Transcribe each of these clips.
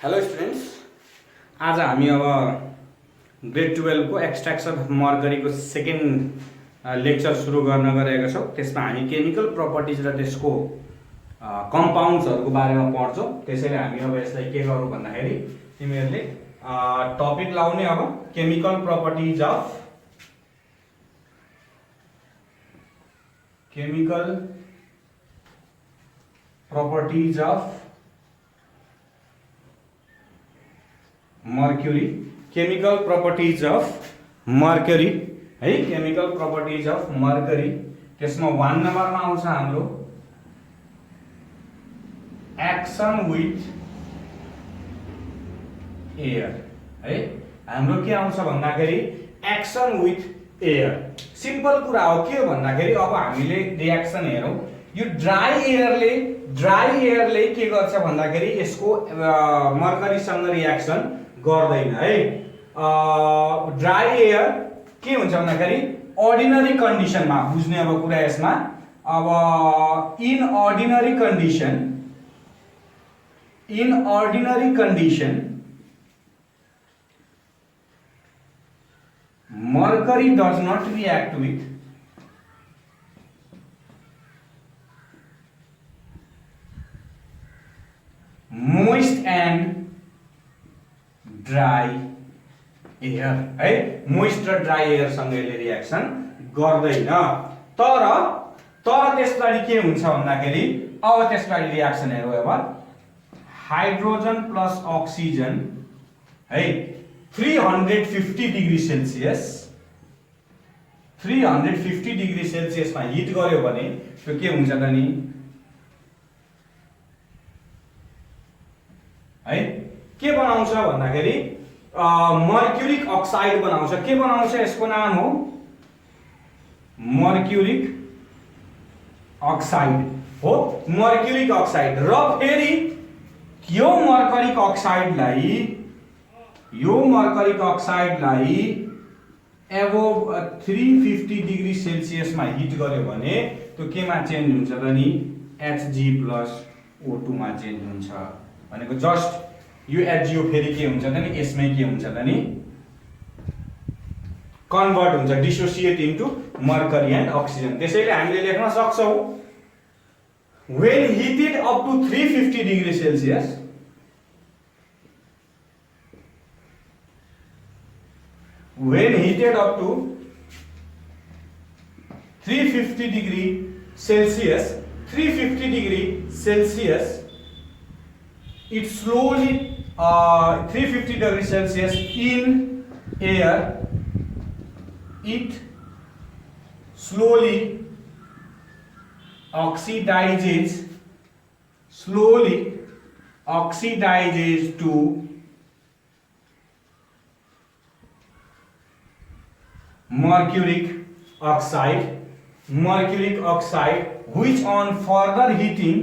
Hello students, आज हामी अब ग्रेड 12 को एक्सट्र्याक्सन अफ मर्करी को सेकेन्ड लेक्चर सुरु गर्न गएका छौँ। त्यसमा हामी केमिकल प्रपर्टिज र त्यसको कम्पाउन्ड्सहरूको बारेमा पढ्छौँ। त्यसैले हामी अब यसलाई के गरौँ भन्दाखेरि तिमीहरूले टपिक लाउने अब chemical properties of mercury, chemical properties of mercury है, केमिकल प्रपर्टिज अफ मर्क्युरी। त्यसमा 1 नम्बरमा आउँछ हाम्रो एक्सन विथ एयर है। हाम्रो के आउँछ भन्दाखेरि एक्सन विथ एयर। सिम्पल कुरा हो, के हो भन्दाखेरि अब हामीले रिएक्सन हेरौँ। यो ड्राई एयरले के गर्छ भन्दाखेरि यसको मर्करीसँग रिएक्सन गर्दैन है। ड्राई एयर के हुन्छ भन्दाखेरि अर्डिनरी कन्डिसनमा बुझ्ने अब कुरा यसमा। अब in ordinary condition mercury does not react with moist and dry air है। मोइस्ट र ड्राई एयर सँग यसले रिएक्सन गर्दैन। तर त्यसलाई के हुन्छ भन्दाखेरि अब त्यसलाई रिएक्सन हेरौँ। अब हाइड्रोजन प्लस अक्सिजन है 350 डिग्री सेल्सियस 350 डिग्री सेल्सियसमा हिट गर्यो भने त्यो के हुन्छ त नि है, के बनाउँछ भन्दाखेरि मर्क्युरिक अक्साइड बनाउँछ। के बनाउँछ? यसको नाम हो मर्क्युरिक अक्साइड हो, मर्क्युरिक अक्साइड। र फेरि यो मर्क्युरिक अक्साइडलाई एबोभ 350 डिग्री सेल्सियसमा हिट गर्यो भने त्यो केमा चेन्ज हुन्छ त नि Hg+O2 मा चेन्ज हुन्छ। भनेको जस्ट यो HgO फेरि के हुन्छ त नि यसमै के हुन्छ त नि कन्भर्ट हुन्छ, dissociate into mercury and oxygen. त्यसैले हामीले लेख्न सक्छौँ when heated up to 350 degree Celsius when heated up to 350 degree Celsius it slowly 350 degree Celsius in air it slowly oxidizes to mercuric oxide which on further heating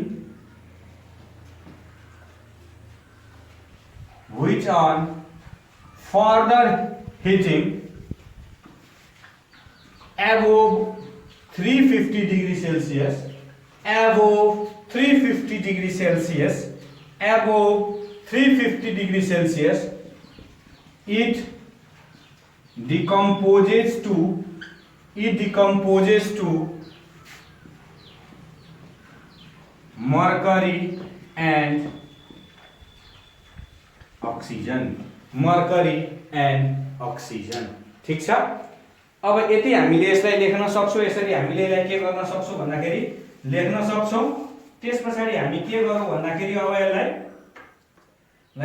above 350 degree Celsius it decomposes to mercury and oxygen। ठीक छ। अब यति हामीले यसलाई लेख्न सक्छौँ। यसरी हामीले यसलाई के गर्न सक्छौँ भन्दाखेरि लेख्न सक्छौँ। त्यसपछि हामी के गरौँ भन्दाखेरि अब यसलाई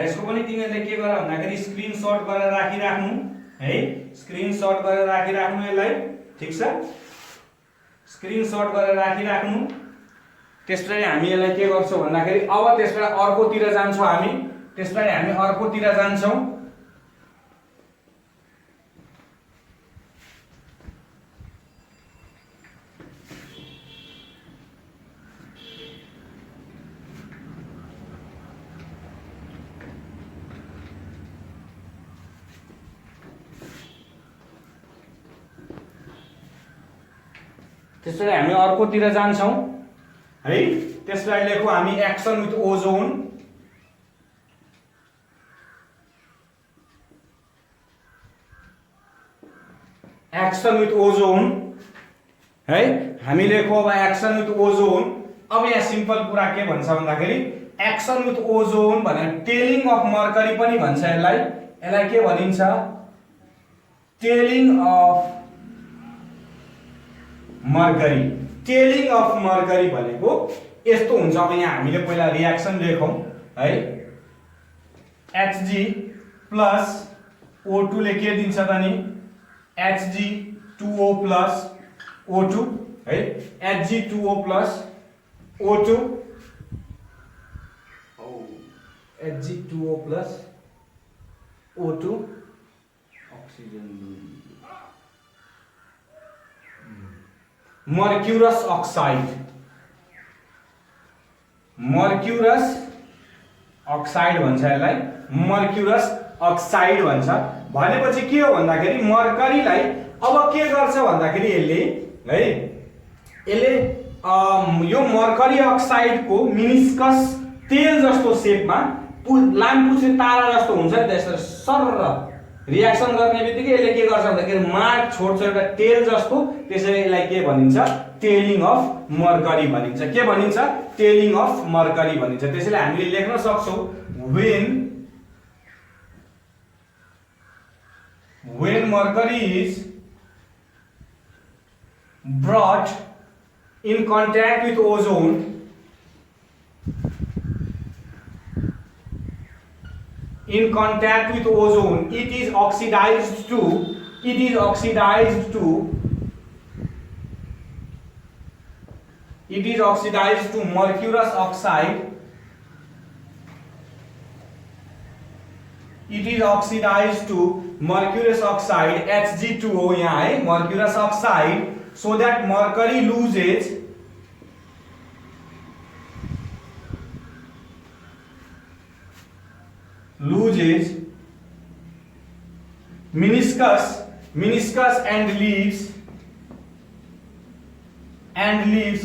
यसको पनि तिमीहरूले के गर भन्दाखेरि स्क्रिनशट गरेर राखिराख्नु है, स्क्रिनशट गरेर राखिराख्नु यसलाई। ठीक छ, स्क्रिनशट गरेर राखिराख्नु। त्यसपछि हामी यसलाई के गर्छौँ भन्दाखेरि अब त्यसलाई अर्कोतिर जान्छौँ हामी है। त्यसलाई लेखौँ हामी action with ozone action with ozone है, हामी लेखौँ अब एक्सन विथ ओजोन। अब यहाँ सिम्पल कुरा के भन्छ भन्दाखेरि एक्सन विथ ओजोन भनेर टेलिङ अफ मर्करी पनि भन्छ यसलाई। यसलाई के भनिन्छ? Telling of mercury. Telling of mercury भनेको यस्तो हुन्छ। अब यहाँ हामीले पहिला रियाक्सन लेखौँ है, Hg प्लस O2 ले के दिन्छ त नि? Hg2O प्लस O2 है, Hg2O plus O2, Hg2O plus O2 oxygen, mercurous oxide. Mercurous oxide भन्छ यसलाई, मर्क्युरस अक्साइड भन्छ। भनेपछि के हो भन्दाखेरि मर्करीलाई अब के गर्छ भन्दाखेरि यसले यो मर्करी अक्साइडको मिनिस्कस तेल जस्तो सेपमा लामखुट्टे तारा जस्तो हुन्छ नि, त्यसरी सर रियाक्सन गर्ने बित्तिकै यसले के गर्छ भन्दाखेरि मार्क छोड्छ एउटा तेल जस्तो। त्यसैले यसलाई के भनिन्छ? टेलिङ अफ मर्करी भनिन्छ। के भनिन्छ? टेलिङ अफ मर्करी भनिन्छ। त्यसैले हामीले लेख्न सक्छौँ when mercury is brought in contact with ozone, in contact with ozone, it is oxidized to mercurous oxide. It is oxidized to mercurous oxide Hg2O यहाँ है, mercurous oxide, so that mercury loses meniscus and leaves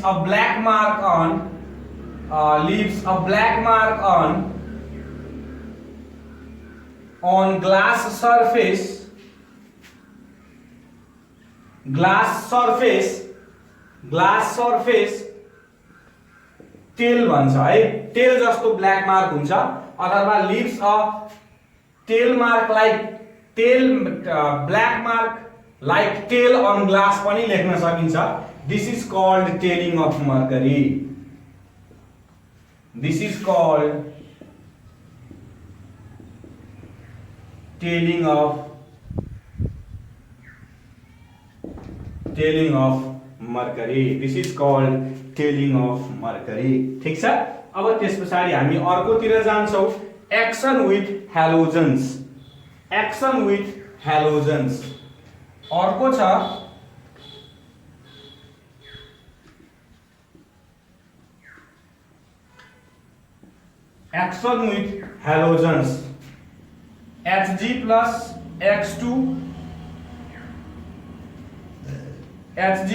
a black mark on glass surface tail भन्छ है, tail जस्तो black mark हुन्छ, अथवा leaves a tail mark like tail, black mark like tail on glass पनि लेख्न सकिन्छ। This is called tailing of mercury. This is called tailing of mercury. This is called tailing of mercury. ठीक छ। अब त्यस पछाडि हामी अर्कोतिर जान्छौँ, action with halogens. Action with halogens अर्को छ action with halogens. Hg plus X2, Hg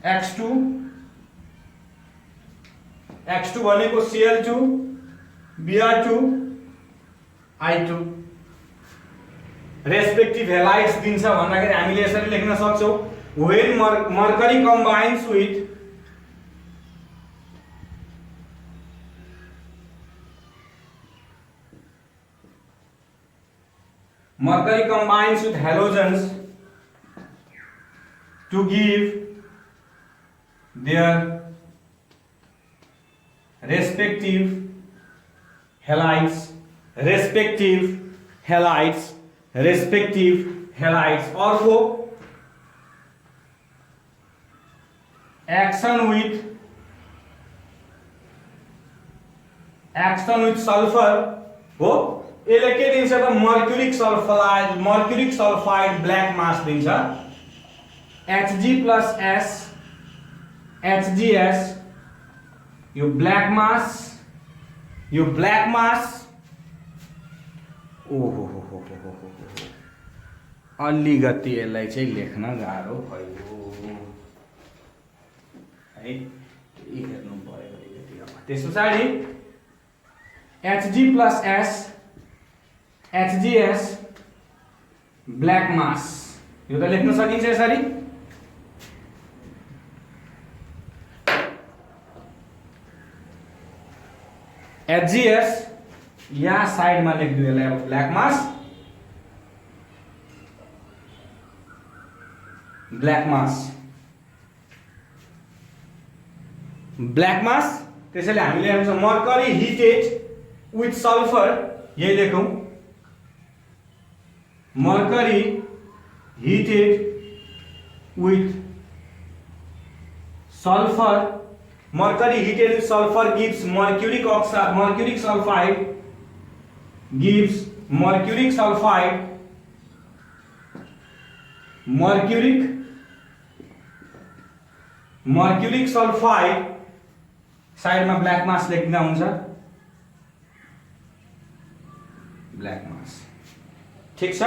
X2 भनेको Cl2 Br2 I2 respective halides दिन्छ भन्दाखेरि हामीले यसरी लेख्न सक्छौँ, when mercury combines with halogens to give their respective halides अर्को action with sulfur हो। यसले के दिन्छ त मर्क्युरिक सल्फाइड ब्ल्याक मास दिन्छ, Hg plus S HgS, यो ब्ल्याक मास ओहो हो अलिकति यसलाई चाहिँ लेख्न गाह्रो भयो है, हेर्नु पर्यो अलिकति। त्यस पछाडि Hg plus S HgS black mass यो त लेख्न सकिन्छ यसरी। HGS यहाँ साइडमा लेख्दियो यसलाई ब्ल्याक मास, ब्ल्याक मास, ब्ल्याक मास। त्यसैले हामीले हेर्नु मर्करी हिटेड विथ सल्फर, यही लेखौं mercury heated with sulfur, mercury heated with sulfur gives mercuric oxide, mercuric sulfide gives mercuric sulfide, mercuric sulfide साइडमा ब्ल्याक मास लेख्दा हुन्छ, ब्ल्याक मास। ठीक छ,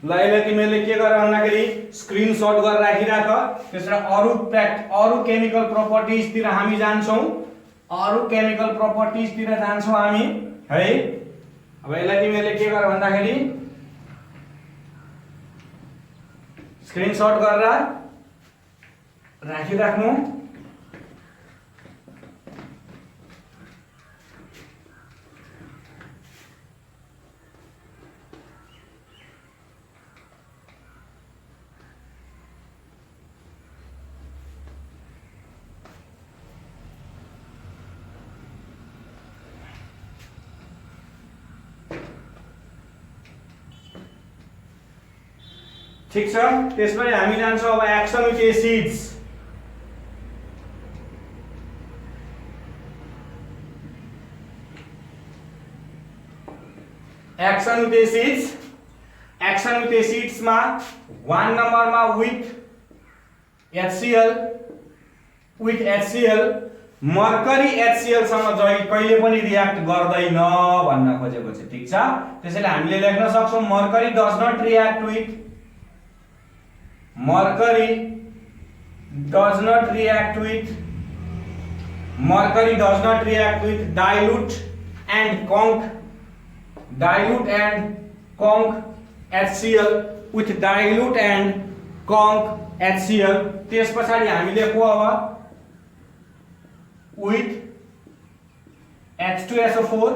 ल यसलाई तिमीले के गर भन्दाखेरि स्क्रिनशट गरेर राखिराख। त्यसपछि अरु केमिकल प्रोपर्टिज तिर हामी जान्छौं, अरु केमिकल प्रोपर्टिज तिर जान्छौं हामी है। अब यसलाई तिमीले के गर भन्दाखेरि स्क्रिनशट गरेर राखिराख्नु। ठीक छ, त्यसपछि हामी जान्छौं अब action with acids. Action with acids, action with acids मा 1 नम्बरमा with HCl, with HCl mercury HCl सँग कहिले पनि रियाक्ट गर्दैन भन्न खोजेको छ। ठीक छ, त्यसैले हामीले लेख्न सक्छौं mercury does not react with, mercury does not react with, mercury does not react with dilute and conc, dilute and conc HCl, with dilute and conc HCl। त्यसपछि हामीले को अब with H2SO4,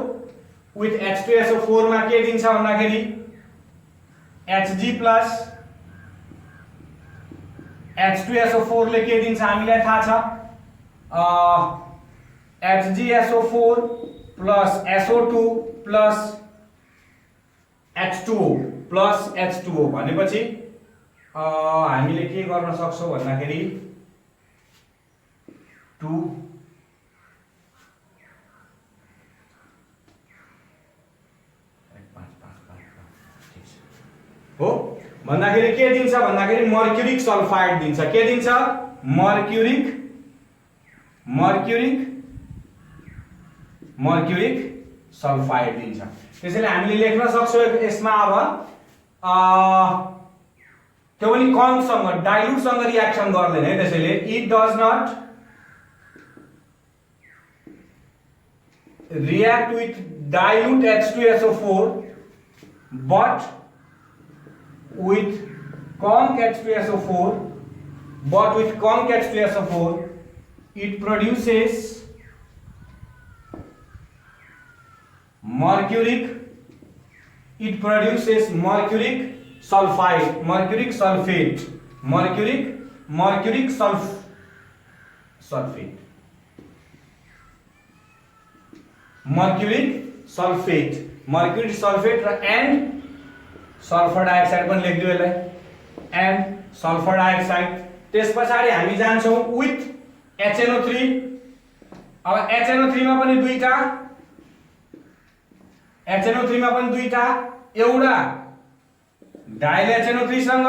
with H2SO4 मा के दिन्छ भन्दाखेरि Hg plus H2SO4 ले के दिन्छ हामीलाई थाहा छ, HgSO4 plus SO2 plus H2O plus H2O भनेपछि हामीले के गर्न सक्छौं भन्दाखेरि 2 हो भन्दाखेरि के दिन्छ भन्दाखेरि मर्क्युरिक सल्फाइड दिन्छ। के दिन्छ? मर्क्युरिक सल्फाइड दिन्छ। त्यसैले हामीले लेख्न सक्छौं यसमा अब त्यो पनि कम सँग डाइल्युट सँग रिएक्सन गर्दैन है। त्यसैले it does not react with dilute H2SO4 but with conc H2SO4 it produces mercuric sulfate, mercuric sulfate, and sulphur dioxide पनि लेख्दियो यसलाई एन्ड सल्फर डाइऑक्साइड। त्यसपछि हामी जान्छौं विथ HNO3। अब HNO3 मा पनि दुईटा एउटा डाइल HNO3 सँग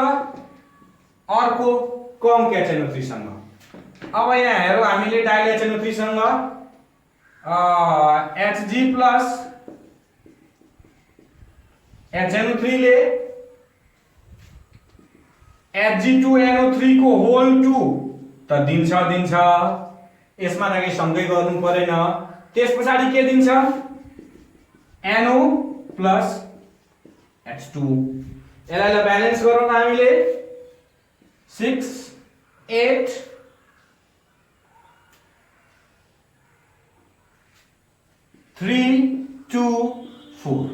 अर्को कन्क HNO3 सँग। अब यहाँ हेरौं हामीले डाइल HNO3 सँग Hg प्लस HNO3 ले Hg2NO3 को होल 2 त दिन्छ यसमा त के सँगै गर्नु परेन। त्यसपछि के दिन्छ NO plus H2। यसलाई ब्यालेन्स गरौँ हामीले 6 8 3 2 4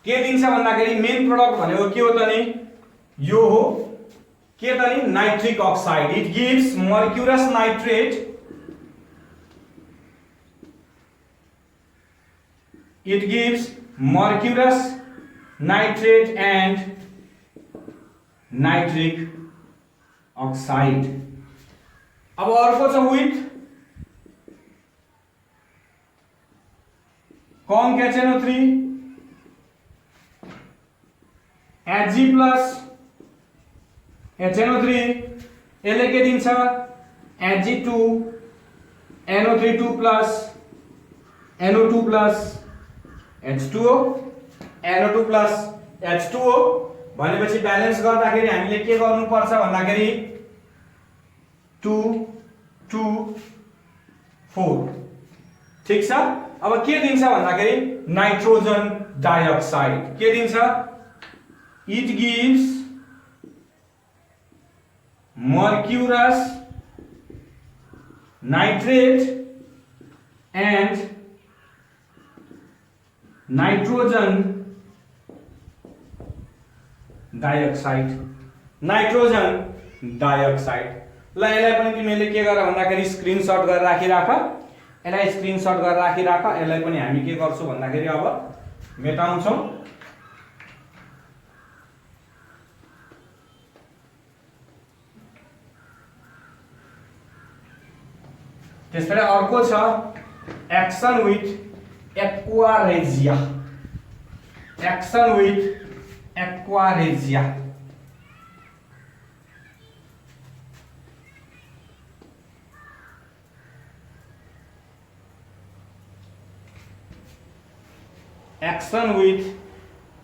के दिन्छ भन्दाखेरि मेन प्रोडक्ट भनेको के हो त नि यो हो के त नि nitric oxide it gives mercurous nitrate and nitric oxide अब अर्को छ with कन्क HNO3 Hg plus HNO3 यसले के दिन्छ Hg2 NO3 2 plus NO2 plus H2O NO2 plus H2O भनेपछि ब्यालेन्स गर्दाखेरि हामीले के गर्नुपर्छ भन्दाखेरि 2 2 4 ठीक छ अब के दिन्छ भन्दाखेरि नाइट्रोजन डाइअक्साइड के दिन्छ it gives mercurous nitrate and nitrogen dioxide ल यसलाई पनि तिमीले के गर भन्दाखेरि स्क्रिनशट गरेर राखिराख यसलाई स्क्रिनशट गरेर राखिराख यसलाई पनि हामी के गर्छौं भन्दाखेरि अब मेटाउँछौं त्यसपछि अर्को छ action with aqua regia Action with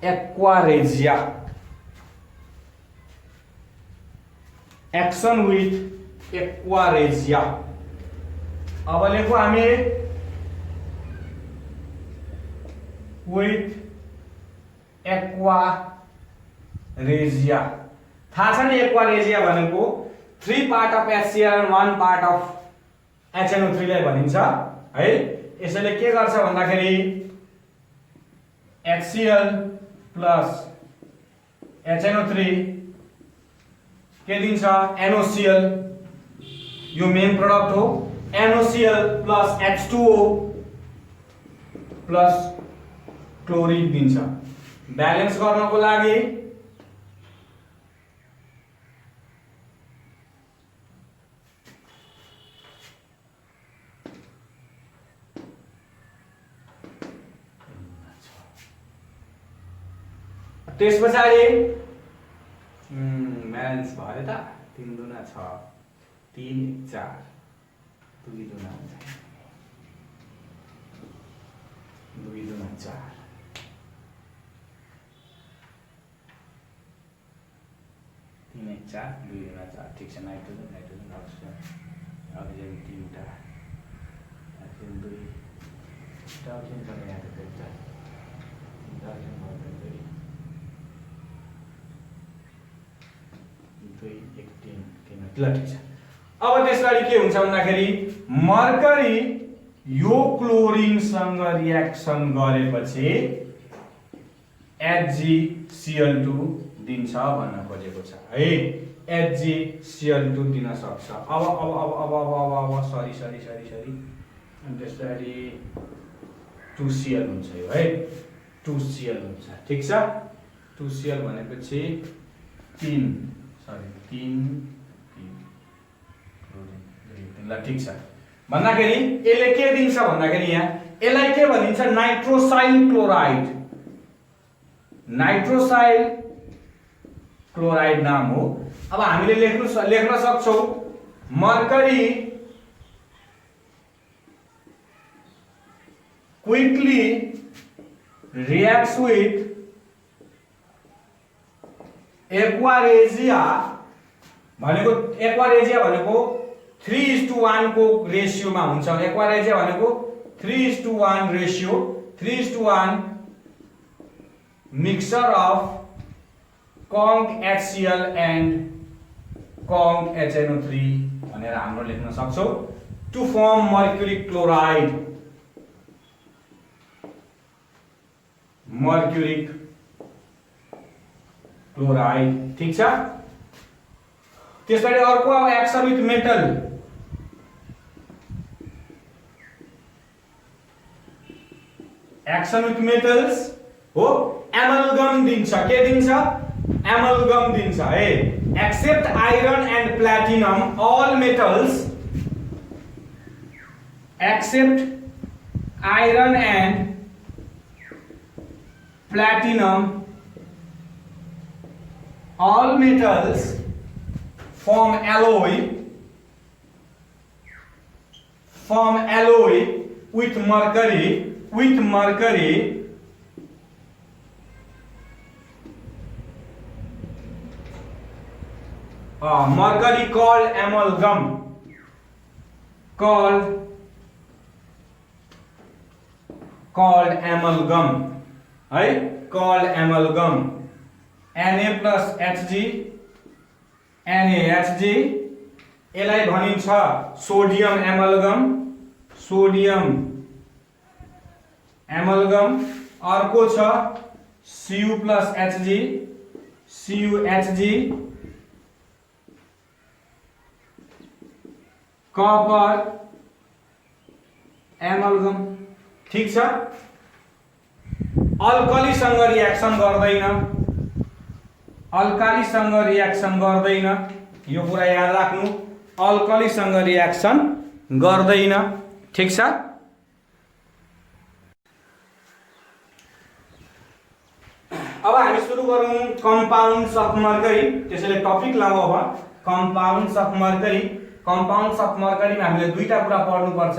aquaregia. Action with aquaregia. अब लेखो हामी with aquaregia. थाहा छ नि aquaregia भनेको 3 part of HCl and 1 part of HNO3 लाई भनिन्छ है। यसैले के गर्छ भन्दाखेरि HCl plus HNO3 के दिन्छ NOCl यो मेन प्रोडक्ट हो NOCl plus H2O plus chlorine दिन्छ ब्यालेन्स गर्नको लागि त्यसपछि ब्यालेन्स भयो त 3 दुना 6 3 4 2 दुना 2 दुना 4 3 1 4 2 दुना 4 ठीक छ नाइट्रोजन ऑक्सीजन 3 टा ऑक्सीजन 2 ऑक्सीजन पनि यहाँ देख्छ ल ठीक छ अब त्यसपछि के हुन्छ भन्दाखेरि मर्करी यो क्लोरिन सँग रिएक्सन गरेपछि HgCl2 दिन्छ भन्न खोजेको छ है HgCl2 दिन सक्छ अब सरी अनि त्यसपछि 2Cl हुन्छ यो है 2Cl हुन्छ ठीक छ 2Cl भनेपछि 3 ल ठीक छ भन्दाखेरि यसले के दिन्छ भन्दाखेरि यहाँ यसलाई के भनिन्छ नाइट्रोसाइल क्लोराइड नाम हो अब हामीले लेख्न सक्छौं mercury quickly reacts with aquaregia भनेको 3:1 को रेशियोमा हुन्छ aquaregia भनेको 3:1 ratio 3:1 mixture of conc HCl and CONHNO3 भनेर हाम्रो लेख्न सक्छौं टु फर्म मर्क्युरी क्लोराइड ठीक छ। त्यसपछि अर्को अब एक्सन विथ मेटल हो एमलगम दिन्छ के दिन्छ एमलगम दिन्छ है except iron and platinum all metals except iron and platinum all metals form alloy with mercury mercury called amalgam है called amalgam Na plus Hg NaHg यसलाई भनिन्छ सोडियम एमलगम अर्को छ Cu plus Hg CuHg copper amalgam ठीक छ। अल्कालीसँग reaction गर्दैन यो कुरा याद राख्नु अल्कालीसँग रिएक्सन गर्दैन ठीक छ। अब हामी सुरु गरौँ कम्पाउन्ड्स अफ मर्करी त्यसैले टपिक लाऊ अब कम्पाउन्ड्स अफ मर्करीमा हामीले दुईटा कुरा पढ्नु पर्छ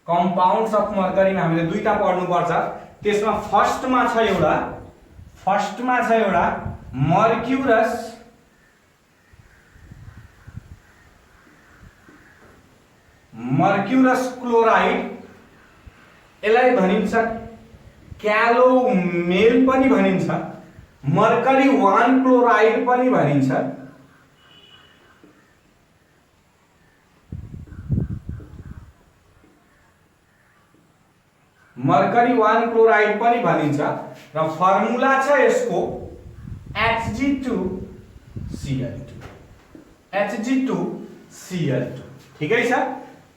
कंपाउंड्स अफ मर्करी में हामीले दुईटा पढ्नु पर्छ त्यसमा फर्स्टमा छ एउटा मर्क्युरस क्लोराइड यसलाई भनिन्छ क्यालोमेल पनि भनिन्छ मर्करी 1 क्लोराइड पनि भनिन्छ मर्करी 1 क्लोराइड पनि भनिन्छ र फर्मुला छ यसको Hg2Cl2 ठिकै छ।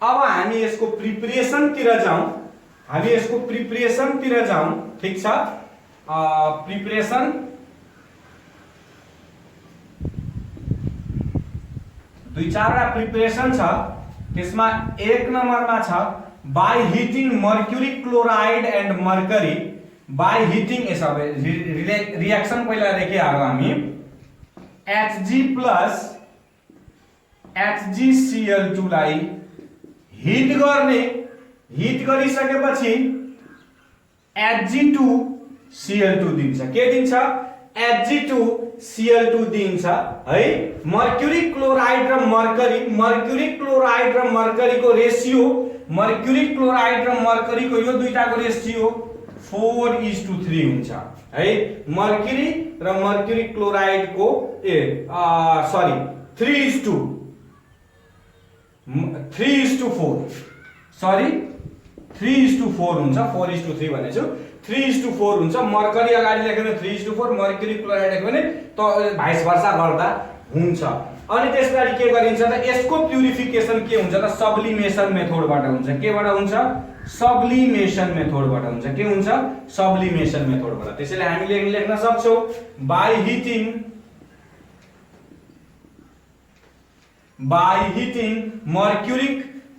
अब हामी यसको प्रिपरेसन तिर जाउँ ठीक छ। प्रिपरेसन दुई चारवटा प्रिपरेसन छ त्यसमा एक नम्बरमा छ by heating mercury chloride and mercury by heating reaction पहिला देखिहाल्यौ हामी Hg plus HgCl2 लाई हिट गरिसकेपछि Hg2Cl2 दिन्छ के दिन्छ Hg2Cl2 दिन्छ है। मर्क्युरी क्लोराइड र मर्करी को रेशियो मर्क्युरी क्लोराइड र मर्करी को यो दुईटाको रेशियो 4:3 हुन्छ है। मर्क्युरी र मर्क्युरी क्लोराइड को 3:4 हुन्छ 4:3 भनेछु 3:4 हुन्छ। मर्करी अगाडि लेख्यो भने 3:4 मर्क्युरी क्लोराइड लेख्यो भने त भाइस वर्सा गर्दा हुन्छ। अनि त्यसपछि के गरिन्छ त यसको प्युरिफिकेसन के हुन्छ त सब्लिमेसन मेथडबाट हुन्छ केबाट हुन्छ सब्लिमेसन मेथडबाट त्यसैले हामीले लेख्न सक्छौं by heating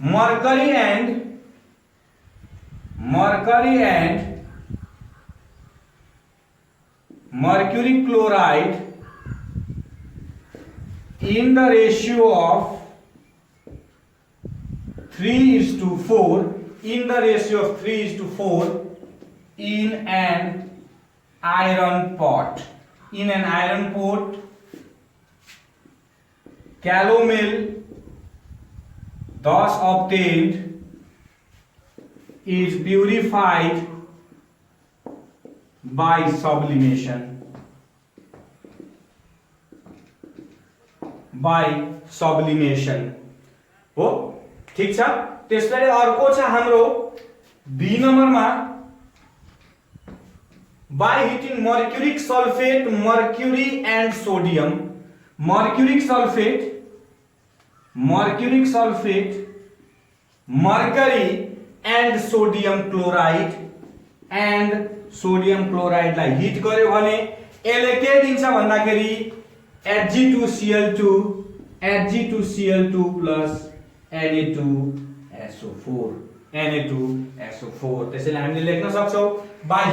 mercury and mercury chloride in the ratio of 3:4 in an iron pot calomel thus obtained is purified by sublimation, by sublimation हो। ठीक छ। त्यसैले अर्को छ हाम्रो बी नम्बरमा by heating mercuric sulfate, mercury and sodium, mercuric sulfate, mercury and sodium chloride and sodium chloride लाई hit गर्यो भने यसले के दिन्छ भन्दाखेरि Hg2Cl2 plus Na2SO4 Na2SO4। त्यसैले हामीले लेख्न सक्छौं by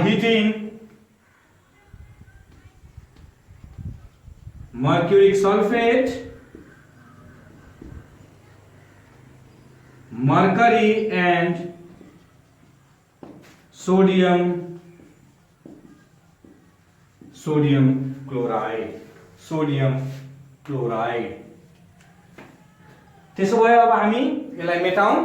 heating mercuric sulfate, mercury and sodium chloride। त्यसो भए अब हामी यसलाई मेटाउँ।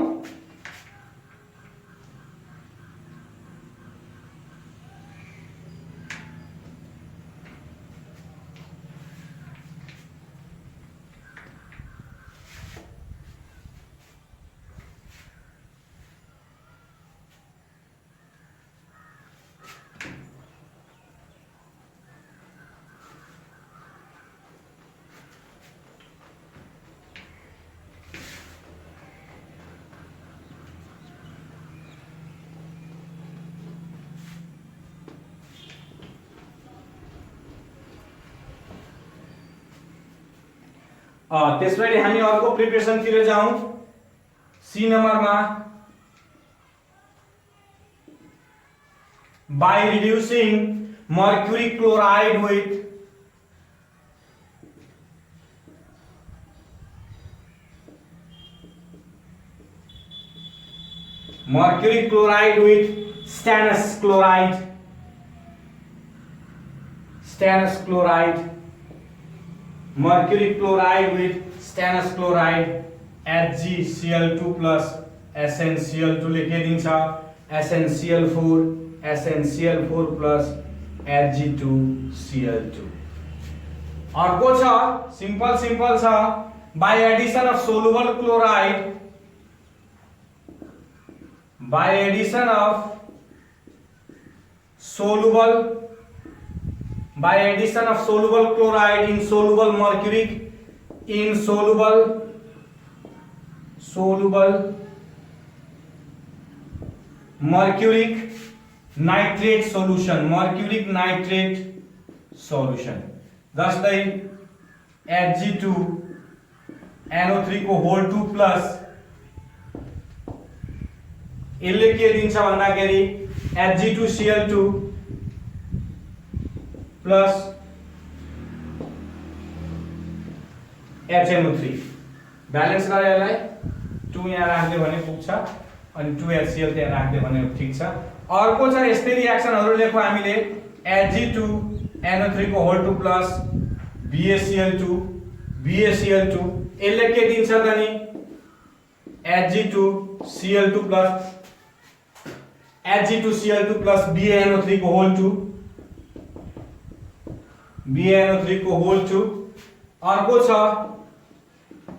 त्यसपछि हामी अर्को प्रिपरेसन तिर जाउँ। सी नम्बरमा by reducing mercury chloride with stannous chloride, mercury chloride with stannous chloride, HgCl2 plus SnCl2 लेखे दिन्छ SnCl4 plus Hg2Cl2। अर्को छ सिंपल छ by addition of soluble chloride, by addition of soluble chloride in soluble mercuric nitrate solution, जस्तै Hg2NO3 को whole 2 plus यसले के दिन्छ भन्दाखेरि Hg2Cl2 प्लस HNO3 ब्यालेन्स गरे यसलाई 2 यहाँ राख्दियो भने पुग्छ अनि 2HCl त्यहाँ राख्दियो भने ठीक छ। अर्को छ यस्तै रिएक्सनहरु लेखौ हामीले Hg2NO3 को होल 2 प्लस BaCl2 यसले के दिन्छ त नि Hg2Cl2 प्लस BaNO3 को होल 2 अर्को छ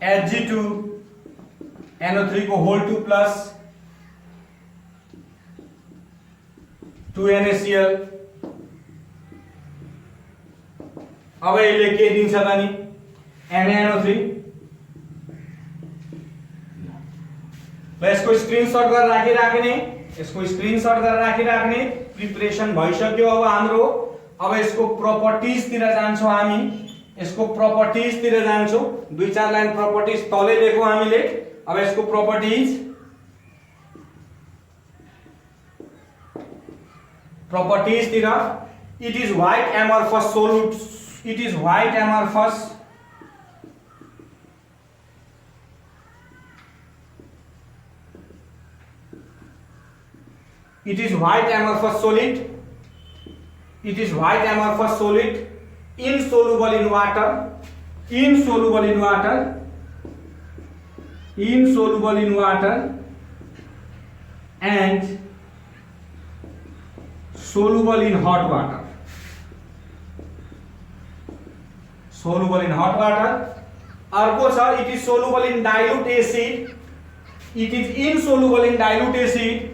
Hg2NO3 को होल 2 प्लस 2NaCl। अब यसले के दिन्छ त नि NaNO3। ल यसको स्क्रिनशट गरेर राखिराख्ने प्रिपरेसन भइसक्यो। अब हाम्रो यसको प्रपर्टिज तिर जान्छौं हामी। यसको प्रपर्टिज तिर जान्छौं। 2-4 लाइन प्रपर्टिज तलै लेखौं हामीले। अब यसको प्रपर्टिज तिर it is white amorphous solute, it is white amorphous solid, insoluble in water insoluble in water and soluble in hot water. Soluble in hot water. अर्को छ it is soluble in dilute acid. It is insoluble in dilute acid.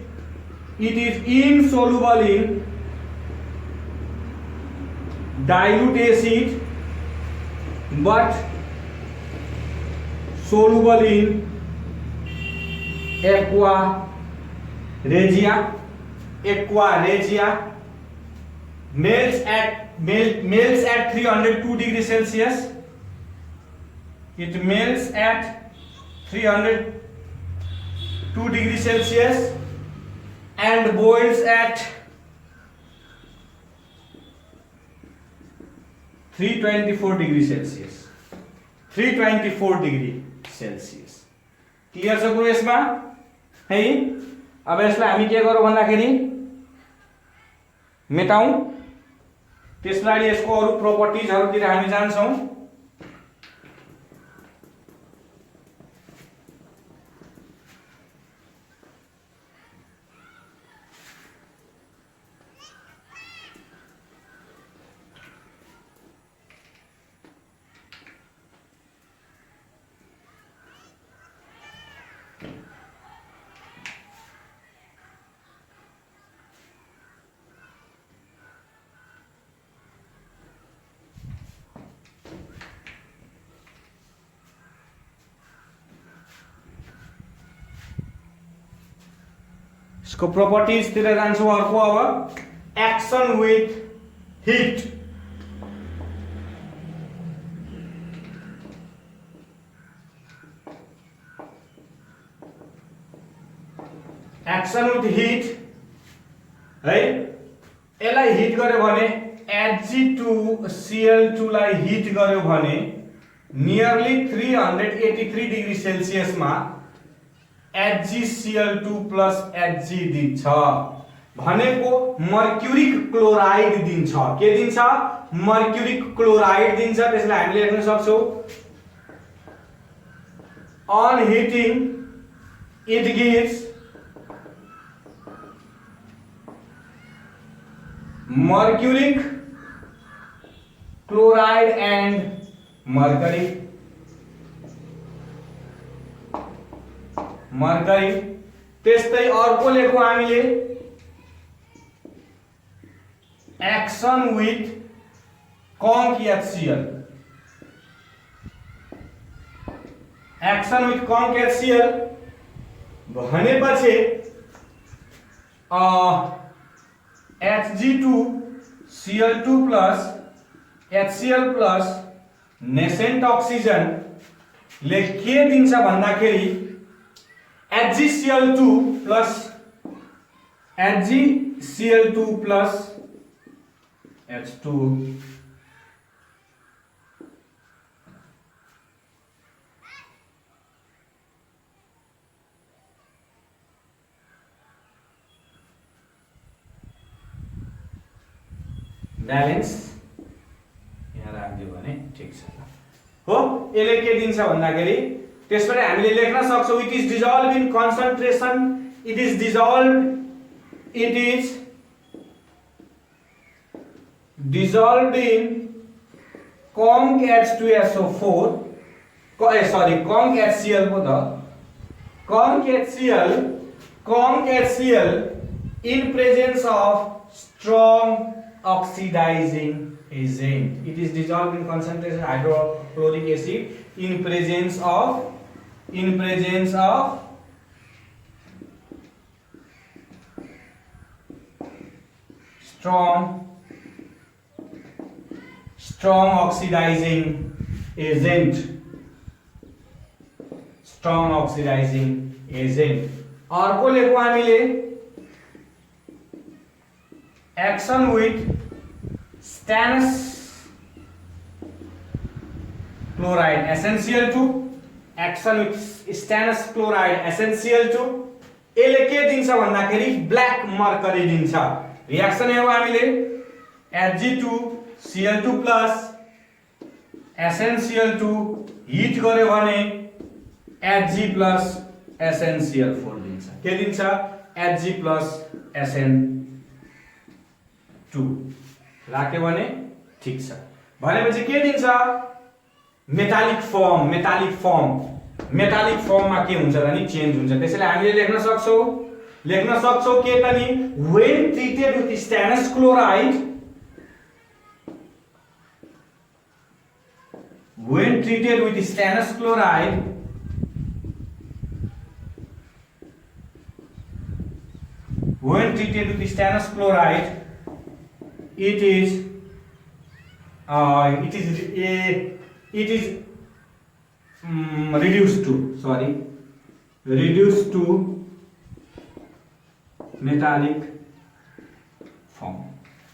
It is insoluble in dilute acid but soluble in aqua regia. Aqua regia melts at 302 degrees Celsius. It melts at 302 degrees Celsius and boils at 324 degrees Celsius. 324 degree Celsius. Clear छ कुरो यसमा है? अब यसलाई हामी के गरौँ भन्दाखेरि मेटाउँ, त्यसपछि यसको अरु प्रोपर्टिजहरुतिर हामी जान्छौं। इसको प्रॉपर्टीज तिर जान्छौं। अर्को अब action with hit. Action with hit है, यसलाई हिट गर्यो भने Hg2Cl2 लाई हिट गर्यो भने नियरली 383 डिग्री सेल्सियस मा HgCl2 प्लस Hg दिन्छ भनेको मर्क्युरिक क्लोराइड दिन्छ। के दिन्छ? मर्क्युरिक क्लोराइड दिन्छ। त्यसलाई हामीले लेख्न सक्छौं on heating it gives mercuric chloride and mercury. Mercury. त्यस्तै अर्को लेखौं हामीले action with conc HCl। Action with conc HCl भनेपछि Hg2Cl2 plus HCl plus nascent oxygen ले के दिन्छ भन्दाखेरि HgCl2 plus HgCl2 plus H2 balance यहाँ राख्दियो भने ठीक छ हो। यसले के दिन्छ भन्दाखेरि त्यसपछि हामीले लेख्न सक्छौं it is dissolve in concentration, इट इज dissolved in conc H2SO4 conc HCl को त conc HCl in presence of strong oxidizing agent. It is dissolved in concentration hydrochloric acid in presence of strong oxidizing agent. अर्को लेखौं हामीले action with stannous chloride SnCl2। Action with stannous chloride SnCl2 यसले के दिन्छ भन्दाखेरि black mercury दिन्छ। Reaction हेरौं हामीले Hg2Cl2 प्लस SnCl2 हिट गर्यो भने Hg प्लस SnCl4 दिन्छ। के दिन्छ? Hg प्लस SN2 राख्यो भने ठीक छ। भनेपछि के दिन्छ? मेटालिक फर्ममा के हुन्छ त नि? चेन्ज हुन्छ। त्यसैले हामीले लेख्न सक्छौं के त नि? when treated with stannous chloride, when treated with stannous chloride, it is reduced to metallic form.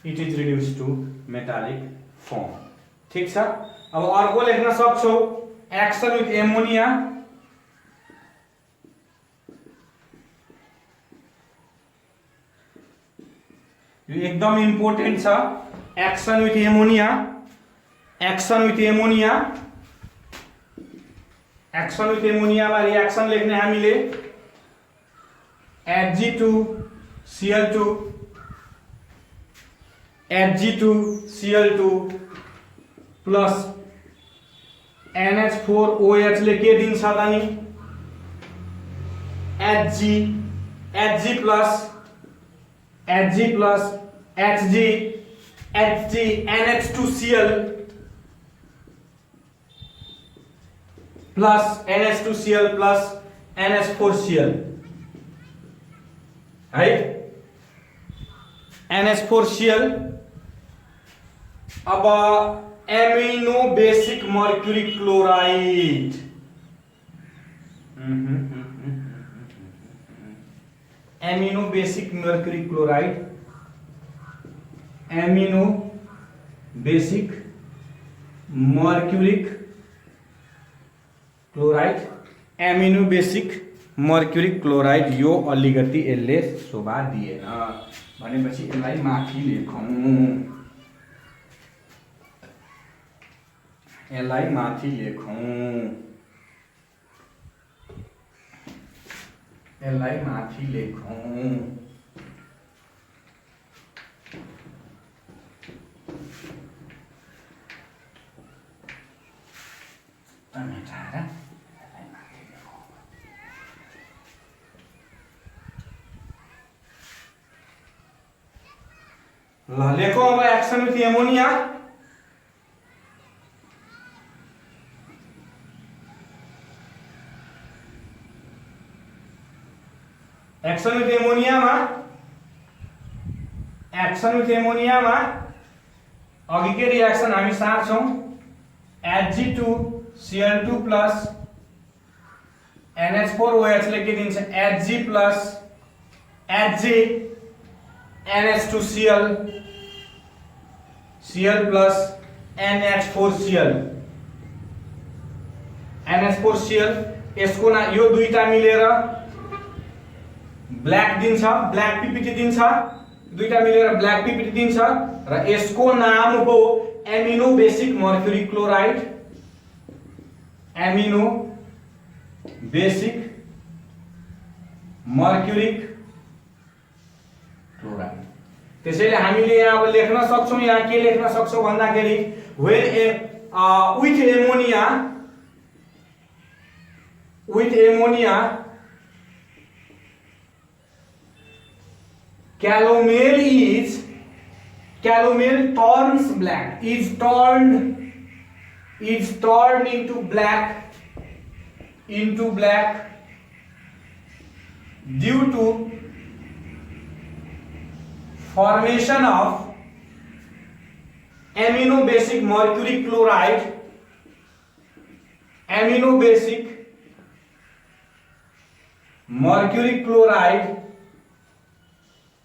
It is reduced to metallic form. ठीक छ। अब अर्को लेख्न सक्छौ एक्सन विथ एमोनिया। यो एकदम इम्पोर्टेन्ट छ। एक्सन विथ एमोनिया मा रिएक्सन लेख्ने हामीले Hg2Cl2 प्लस NH4OH ले के दिन्छ त नि? Hg plus Hg NH2Cl plus NH4Cl है। NH4Cl अब amino basic mercury chloride, amino basic mercury chloride, amino basic mercuric chloride, amino basic mercuric chloride. यो अलिकति यसले शोभा दिएन भनेपछि यसलाई माथि लेखौं, ल लेखौं अब action with ammonia. Action with ammonia मा अघिकै रिएक्सन हामी सार्छौं। Hg2Cl2 प्लस NH4OH ले के दिन्छ? Hg plus NH2Cl plus NH4Cl यसको ना यो दुईटा मिलेर ब्ल्याक दिन्छ, ब्ल्याक पीपीटी दिन्छ, दुईटा मिलेर ब्ल्याक पीपीटी दिन्छ र यसको नाम हो amino basic mercury chloride, amino basic mercuric chloride. त्यसैले हामीले यहाँ अब लेख्न सक्छौं, यहाँ के लेख्न सक्छौं भन्दाखेरि when with ammonia calomel turns black, is turned into black due to formation of amino basic mercury chloride, amino basic mercury chloride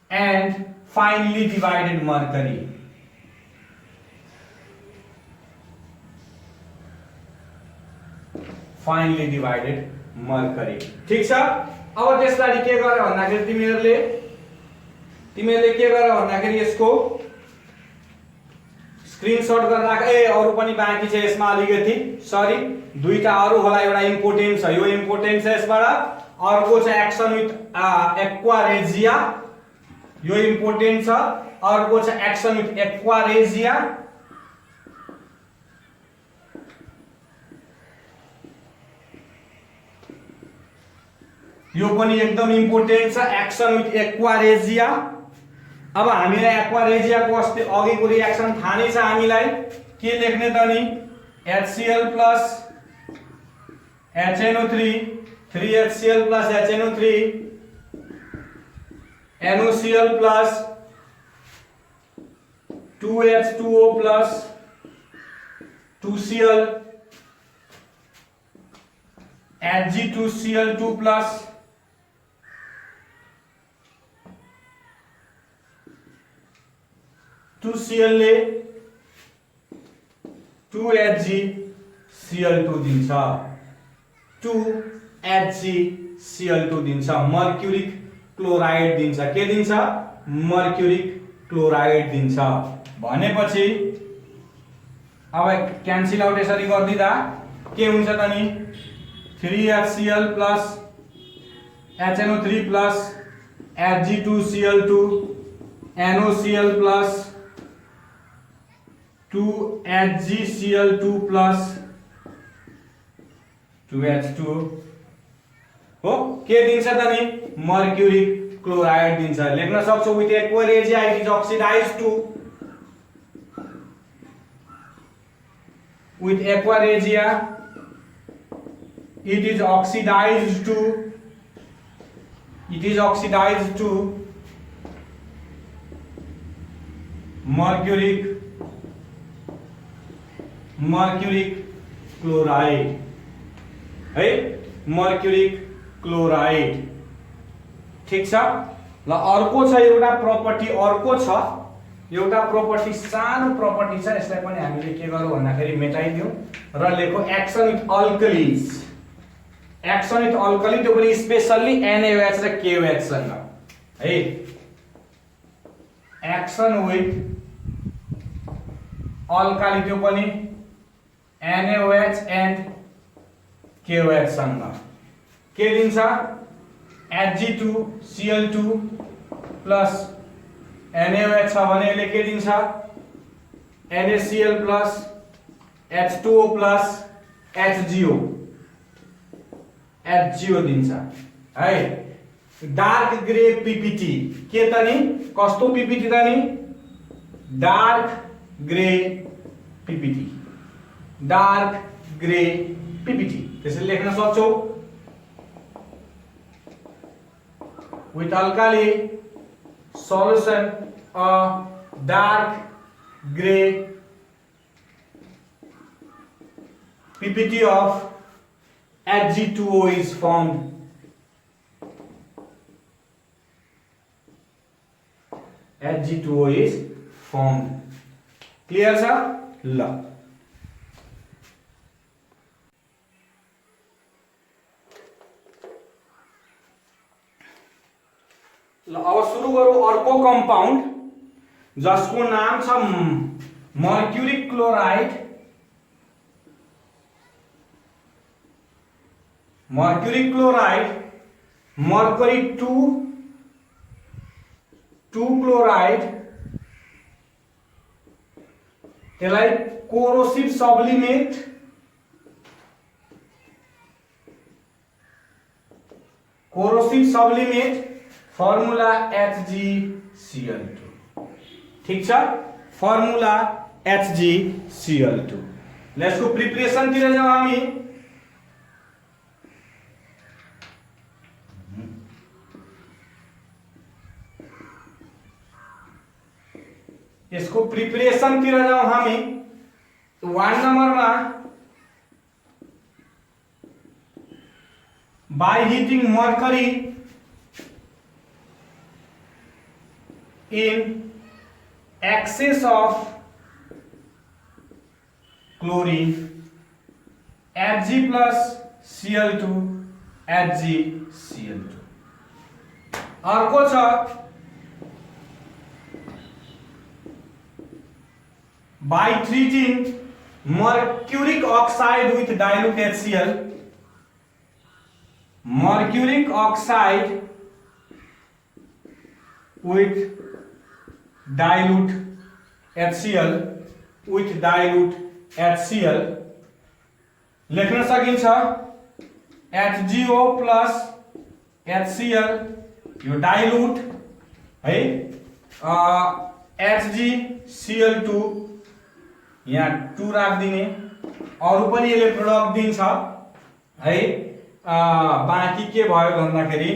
and finely divided mercury. Finely divided mercury. ठीक छ। अब त्यसलाई के गरे भन्दाखेरि तिमीहरूले के गरे भन्दाखेरि यसको स्क्रिनशट गरेर राख। ए अरु पनि बाँकी छ यसमा अलिकति, सरी दुईटा अरु होला। एउटा इम्पोर्टेन्ट छ, यो इम्पोर्टेन्ट छ यसबाट। अर्को छ एक्सन विथ एक्वारेजिया, यो इम्पोर्टेन्ट छ। अर्को छ एक्सन विथ एक्वारेजिया, यो पनि एकदम इम्पोर्टेन्ट छ, एक्सन विथ एक्वारेजिया। अब हामीलाई एक्वारेजियाको अस्ति अघिको रिएक्सन थाहा नै छ हामीलाई। के लेख्ने त नि? HCl plus HNO3, 3HCl plus HNO3, NOCl plus 2H2O plus 2Cl, Hg2Cl2 plus 2Cl ले 2HgCl2 दिन्छ, 2HgCl2 दिन्छ। मर्क्युरिक क्लोराइड दिन्छ। के दिन्छ? मर्क्युरिक क्लोराइड दिन्छ। भनेपछि अब क्यान्सल आउट यसरी गर्दिदा के हुन्छ त नि? 3HCl plus HNO3 plus Hg2Cl2, NOCl plus 2HgCl2 plus 2H2 हो। के दिन्छ त नि? मर्क्युरिक क्लोराइड दिन्छ। लेख्न सक्छौ with aqua regia it is oxidized to, with aquaregia it is oxidized to mercuric chloride है, मर्क्युरिक क्लोराइड। ठीक छ ल। अर्को छ एउटा प्रपर्टी, अर्को छ एउटा प्रपर्टी, सानो प्रपर्टी छ। यसलाई पनि हामीले के गरौँ भन्दाखेरि मेटाइदिउँ र लेखौ action with alkalis. Action with alkali, त्यो पनि स्पेशल्ली NaOH र KOH सँग है। एक्सन विथ अल्काली, त्यो पनि NaOH एन्ड KOH सँग के दिन्छ? Hg2Cl2 प्लस NaOH छ भने यसले के दिन्छ? NaCl plus H2O plus HgO दिन्छ है। डार्क ग्रे PPT के त नि? कस्तो PPT त नि? Dark grey PPT, dark grey PPT। त्यसैले लेख्न सक्छौ with alkali solution a dark gray PPT of Hg2O is formed. Hg2O is formed. Clear sir? ल अब सुरु गरौँ अर्को कम्पाउन्ड जसको नाम छ mercuric chloride. Mercuric chloride, mercury 2 chloride, त्यसलाई कोरोसिभ सब्लिमेट, फर्मुला HgCl2। ठीक छ, फर्मुला HgCl2। यसको प्रिपरेसन तिर जाउँ हामी। यसको प्रिपरेसन तिर जाउँ हामी। 1 नम्बरमा by heating mercury in excess of chlorine, Hg plus Cl2, HgCl2। अर्को छ by treating mercuric oxide with dilute HCl, mercuric oxide with dilute HCl, with dilute HCl लेख्न सकिन्छ HGO plus HCl, यो डाइल्युट है, HgCl2 यहाँ 2 राख्दिने, अरु पनि यसले प्रोडक्ट दिन्छ है। बाँकी के भयो भन्दाखेरि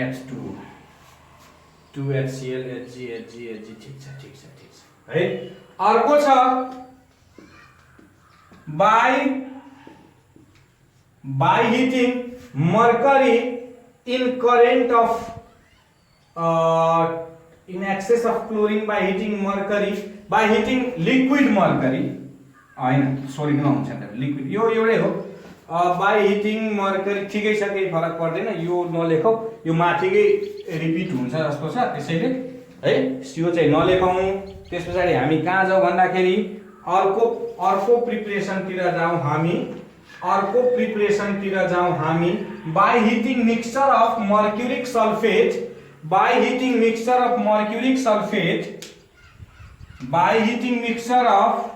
H2 2HCl Hg ठीक छ है। अर्को छ by heating mercury in current of in excess of chlorine, by heating mercury, by heating liquid mercury, हैन सरी नहुन्छ लिक्विड, यो एउटै हो। by heating mercury ठिकै छ, केही फरक पर्दैन, यो नलेखौ, यो माथिकै रिपिट हुन्छ जस्तो छ, त्यसैले है यो चाहिँ नलेखौँ। त्यसपछि हामी कहाँ जाऊ भन्दाखेरि अर्को प्रिपरेसनतिर जाउँ हामी, by heating mixture of mercuric sulfate, by heating mixture of mercuric sulfate, by heating mixture of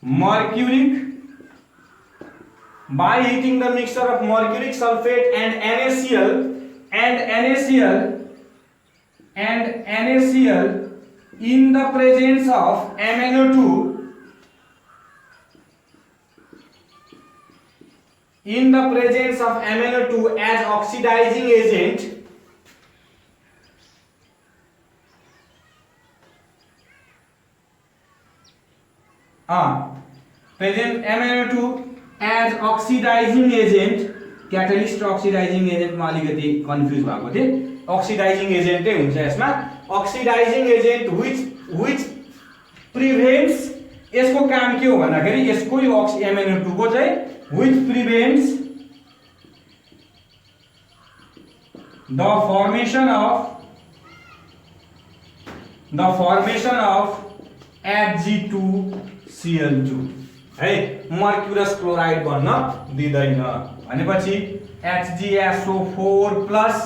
mercuric, by heating the mixture of mercuric sulfate and NaCl in the presence of MnO2, in the presence of MnO2 as oxidizing agent, present MnO2 as oxidizing agent, catalyst oxidizing agent मा अलिकति confuse भएको थिए, oxidizing agent नै हुन्छ यसमा, oxidizing agent which prevents, यसको काम के हो भन्दाखेरि यसको यो MnO2 को चाहिँ which prevents the formation of Hg2Cl2 है, मर्क्युरस क्लोराइड बन्न दिदैन भनेपछि HgSO4 प्लस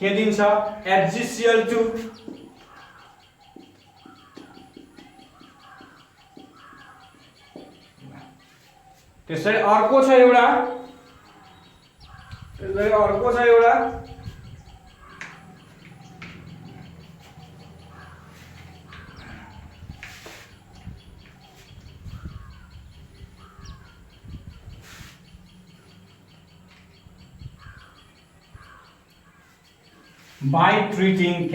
के दिन्छ HgCl2, त्यसैले अर्को छ एउटा by treating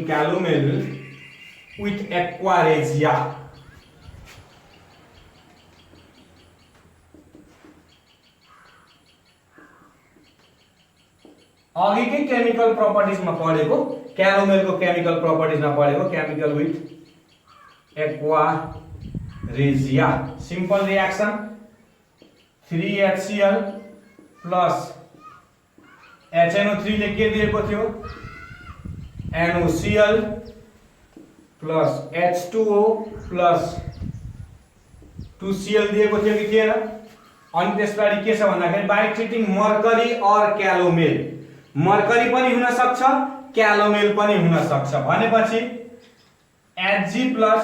calomel with aquaresia, अघिकै केमिकल प्रपर्टीज मा पढेको, क्यालोमेल को केमिकल प्रपर्टीज मा पढेको, chemical with aquaresia, simple reaction 3HCl plus HNO3 ले के दिएको थियो NOCl plus H2O plus 2Cl दिएको थियो कि थिएन। अनि त्यसपछि के छ भन्दाखेरि by treating mercury or calomel, mercury पनि हुन सक्छ क्यालोमेल पनि हुन सक्छ भनेपछि Hg प्लस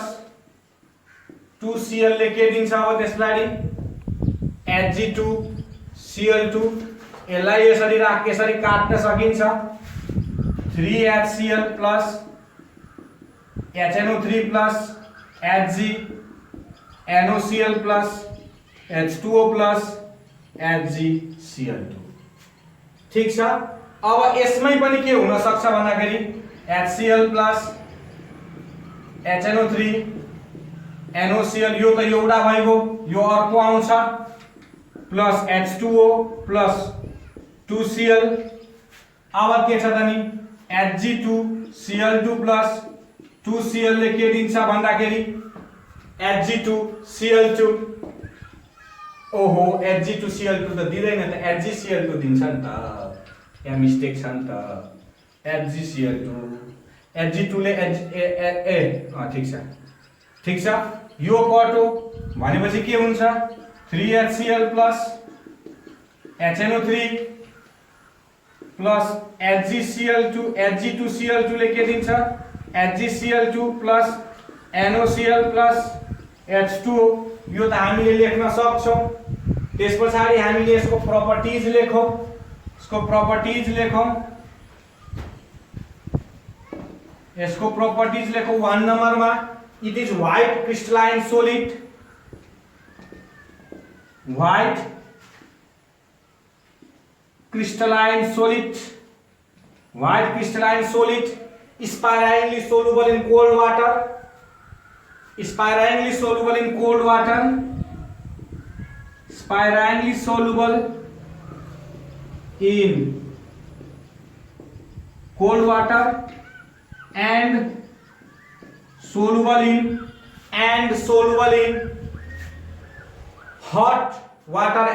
2Cl ले के दिन्छ अब त्यसपछि Hg2Cl2, यसलाई यसरी काट्न सकिन्छ 3HCl plus HNO3 plus Hg NOCl plus H2O plus HgCl2, ठीक छ। अब यसमै पनि के हुन सक्छ भन्दाखेरि HCl प्लस HNO3 NOCl, यो त एउटा भइगयो, यो अर्को आउँछ प्लस H2O प्लस 2Cl अब के छ त नि Hg2Cl2 प्लस 2Cl ले के दिन्छ भन्दाखेरि Hg2Cl2 ओहो Hg2Cl2 त दिदैन त HgCl2 दिन्छ नि त यहाँ मिस्टेक छ नि त HgCl2 Hg2 ले ठीक छ यो कटो भनेपछि के हुन्छ 3HCl plus HNO3 plus Hg2Cl2 ले के दिन्छ HgCl2 plus NOCl plus H2O यो त हामीले लेख्न सक्छौं त्यसपछि हामीले यसको प्रपर्टिज लेखौं 1 नम्बरमा it is white crystalline solid sparingly soluble in cold water sparingly soluble in cold water and soluble in hot water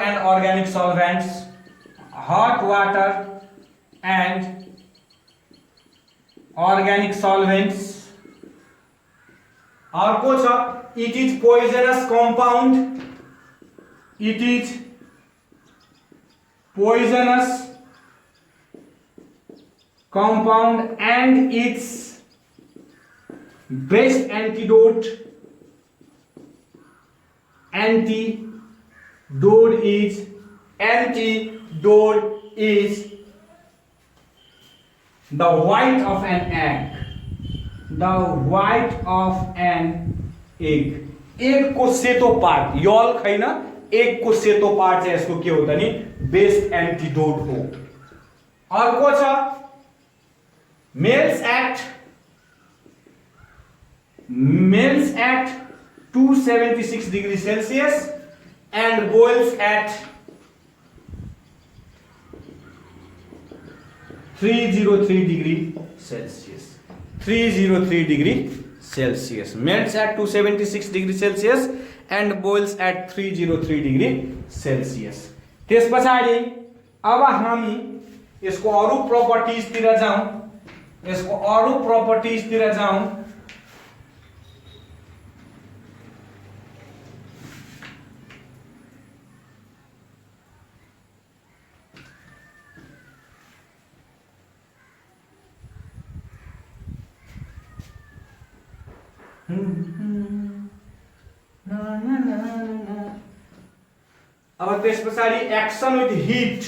and organic solvents अर्को छ it is poisonous compound and its best antidote is the white of an egg egg को सेतो part यल खैन egg को सेतो part चाहिँ यसको के हो त नि बेस्ट एन्टिडोट हो अर्को छ males at 276 degrees Celsius and boils at 303 degree Celsius melts at 276 degree Celsius and boils at 303 degree Celsius त्यसपछि अब हामी यसको अरु प्रपर्टिज तिर जाउँ अब त्यसपछि एक्सन विथ हिट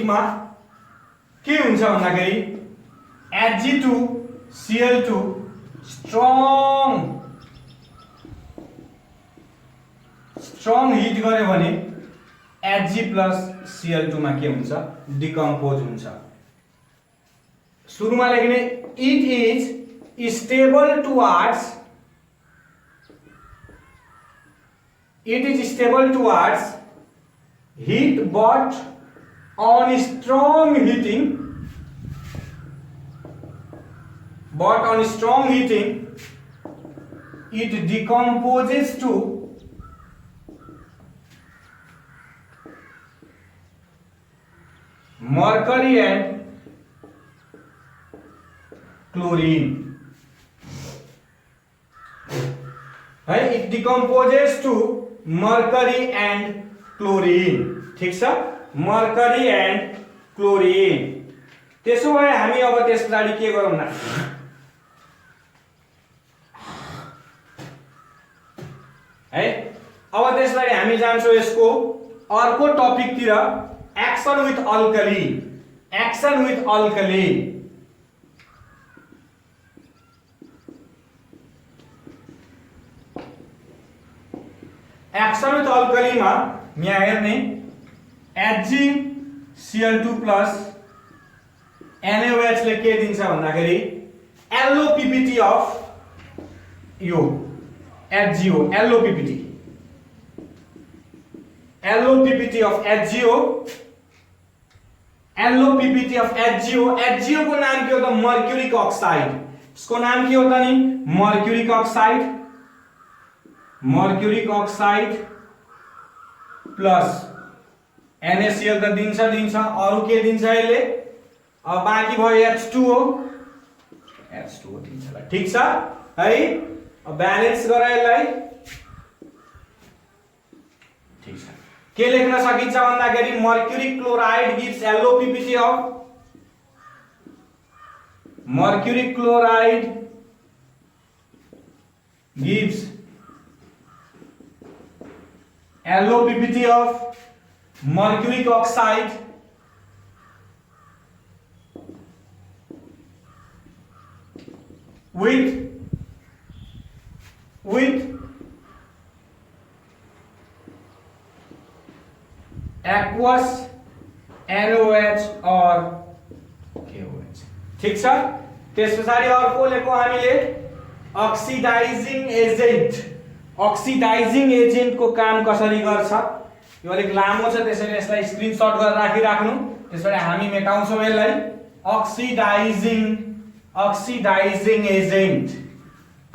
मा के हुन्छ भन्दाखेरि Hg2Cl2 स्ट्रङ हिट गर्यो भने Hg plus Cl2 मा के हुन्छ डिकम्पोज हुन्छ सुरुमा लेख्ने it is stable towards heat but on strong heating it decomposes to mercury and chlorine it decomposes to mercury and chlorine ठीक छ mercury and chlorine त्यसो भए हामी अब त्यसपछि के गरौँ न है अब त्यसलाई हामी जान्छौं यसको अर्को टपिक तिर action with alkali action with alkali मा यहाँ हेर्ने HgCl2 plus NaOH ले के दिन्छ भन्दाखेरि LOPPT of यो HgO LOPPT LOPPT of HgO LOPPT of HgO HgO को नाम के होता है मर्क्यूरिक ऑक्साइड इसको नाम क्या होता नहीं मर्क्यूरिक ऑक्साइड प्लस NaCl त दिन्छ अरु के दिन्छ यसले अब बाँकी भयो H2O दिन्छ ल ठीक छ है अब ब्यालेन्स गर यसलाई ठीक छ के लेख्न सकिन्छ भन्दाखेरि mercuric chloride gives LOPPT of mercury chloride gives LOPPT of mercuric oxide with aqueous NOH or KOH ठीक छ त्यसपछि अर्को लेखौ हामीले अक्सिडाइजिङ एजेन्ट को काम कसरी गर्छ यो अलिक लामो छ त्यसैले यसलाई स्क्रिनशट गरेर राखिराख्नु त्यसपछि हामी मेटाउँछौं यसलाई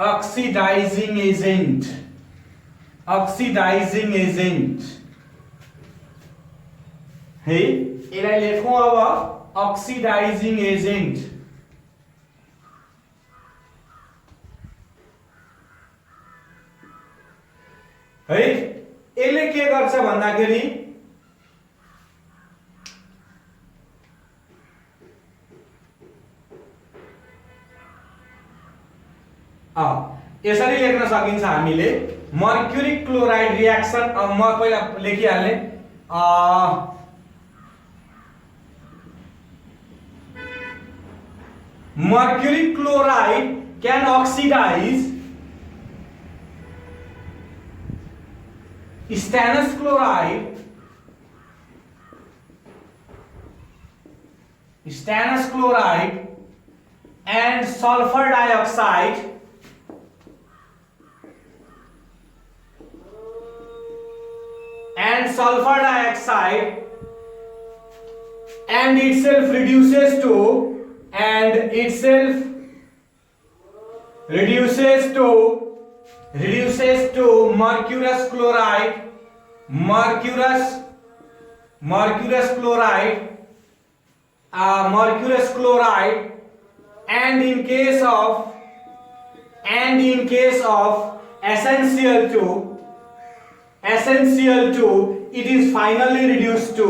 अक्सिडाइजिङ एजेन्ट है यसलाई लेखौं अब अक्सिडाइजिङ एजेन्ट है यसले के गर्छ भन्दाखेरि यसरी लेख्न सकिन्छ हामीले मर्क्यूरिक क्लोराइड रिएक्सन अब म पहिला लेखिहाल्ने mercury chloride can oxidize stannous chloride and sulfur dioxide and itself reduces to mercurous chloride and in case of essential 2 it is finally reduced to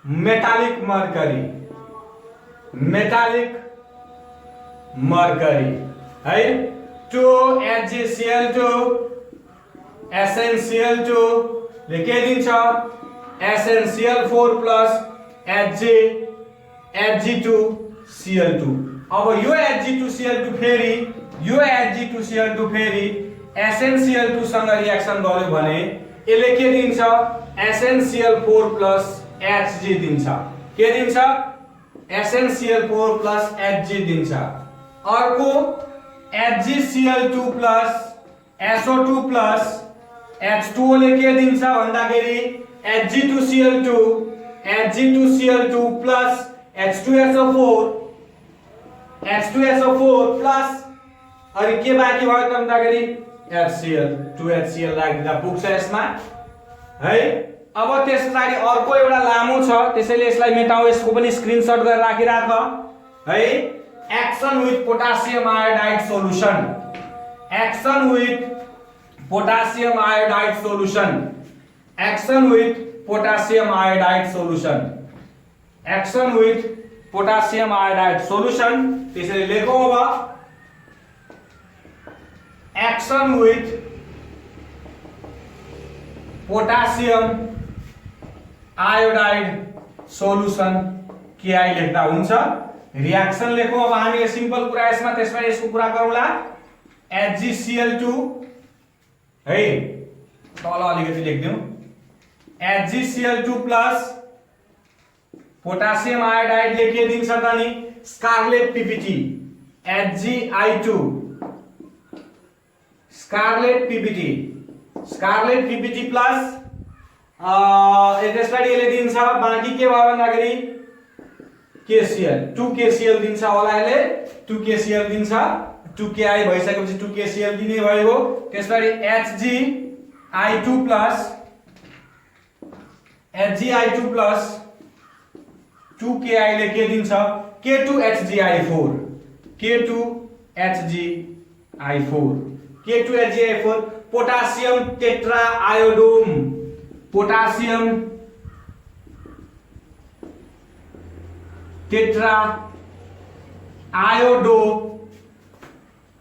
metallic mercury है 2HgCl2 SnCl2 ले के दिन्छ SnCl4 plus Hg2Cl2 अब यो Hg2Cl2 फेरि SnCl2 सँग reaction गर्यो भने यसले के दिन्छ SnCl4 plus Hg दिन्छ के दिन्छ SnCl4 plus Hg दिन्छ अर्को HgCl2 plus SO2 plus H2O ले के दिन्छ भन्दाखेरि Hg2Cl2 plus H2SO4 plus अनि के बाँकी भयो त भन्दाखेरि HCl 2HCl राख्दा पुग्छ यसमा है अब त्यसपछि अर्को एउटा लामो छ त्यसैले यसलाई मेटाऊ यसको पनि स्क्रिनशट गरेर राखिराख है action with potassium iodide solution त्यसैले लेखौं अब action with potassium iodide solution KI लेख्दा हुन्छ रिएक्सन लेखौं अब हामीले सिम्पल कुरा यसमा त्यसमा यसको कुरा गरौँला HgCl2 है तल अलिकति लेख्दियौ HgCl2 plus पोटासियम आयोडाइडले के दिन्छ त नि scarlet PPT HgI2 scarlet PPT plus त्यसपछि यसले दिन्छ बाँकी के भयो भन्दाखेरि KCl 2KCl दिन्छ होला यसले 2KCl दिन्छ 2KI भइसकेपछि 2KCl दिने भयो त्यसपछि HgI2 प्लस 2KI ले के दिन्छ K2HgI4 potassium tetra iodo potassium tetra iodo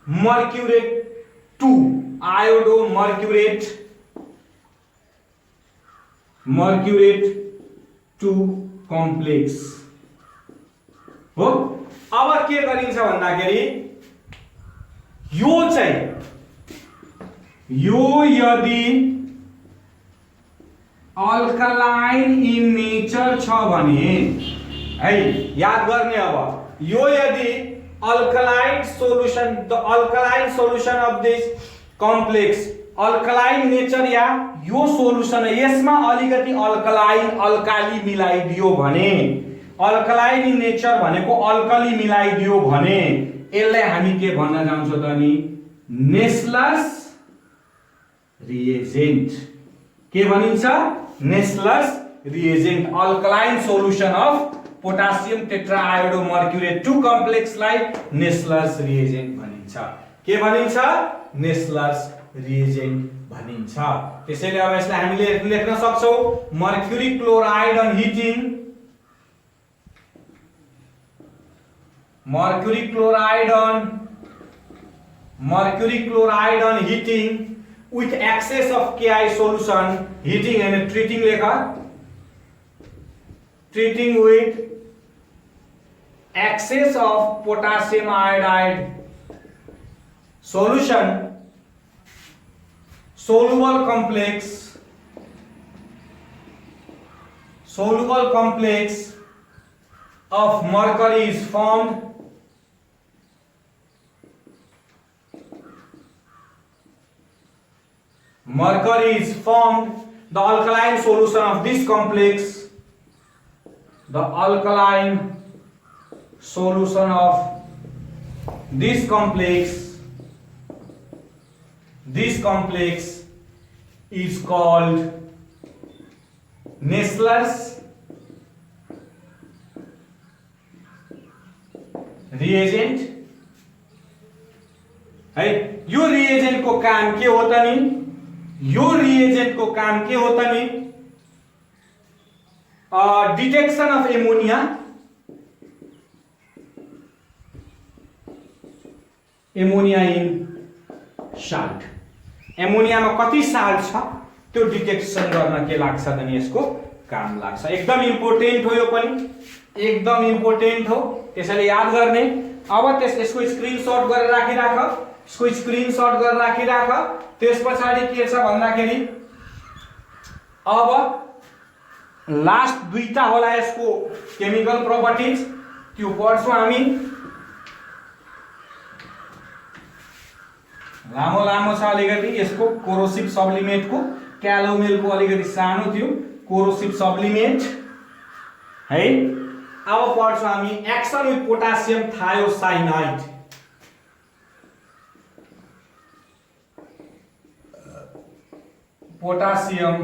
mercurate 2 iodo mercurate 2 complex हो। अब के गरिन्छ भन्दाखेरि यो यदि अल्कलाइन इन नेचर छ भने है याद गर्ने। अब यो यदि alkaline solution of this complex alkaline nature या यो सोल्युसन यसमा अलिकति अल्काली मिलाइदियो भने अल्कलाइन इन नेचर भनेको अल्कली मिलाइदियो भने यसलाई हामी के भन्न जान्छौँ त नि नेस्लर्स रिएजेन्ट। के भनिन्छ Nessler's reagent alkaline solution of potassium tetra iodo mercurate 2 कम्प्लेक्सलाई नेस्लर्स रिएजेन्ट भनिन्छ। के भनिन्छ नेस्लर्स रिएजेन्ट भनिन्छ। त्यसैले अब यसलाई हामीले लेख्न सक्छौं mercuric chloride on heating mercury chloride on heating with excess of Ki solution heating and treating lekha treating with excess of potassium iodide solution soluble complex of mercury is formed the alkaline solution of this complex is called Nessler's reagent है। यो reagent को काम के होता नि detection of ammonia in salt ammonia में कति salt छ त्यो डिटेक्सन गर्न के लाग्छ त नि यसको काम लाग्छ। एकदम इम्पोर्टेन्ट हो यो पनि एकदम इम्पोर्टेन्ट हो त्यसैले याद गर्ने। अब यसको स्क्रिनशट गरेर राखिराख त्यसपछि के छ भन्दाखेरि अब लास्ट दुईटा होला यसको केमिकल प्रपर्टीज त्यो पढ्छौं हामी। लामो छ अलिकति यसको कोरोसिभ सब्लिमेट को क्यालोमेल को अलिकति सानो थियो कोरोसिभ सब्लिमेट है। अब पढ्छौं हामी action with potassium thiocyanide potassium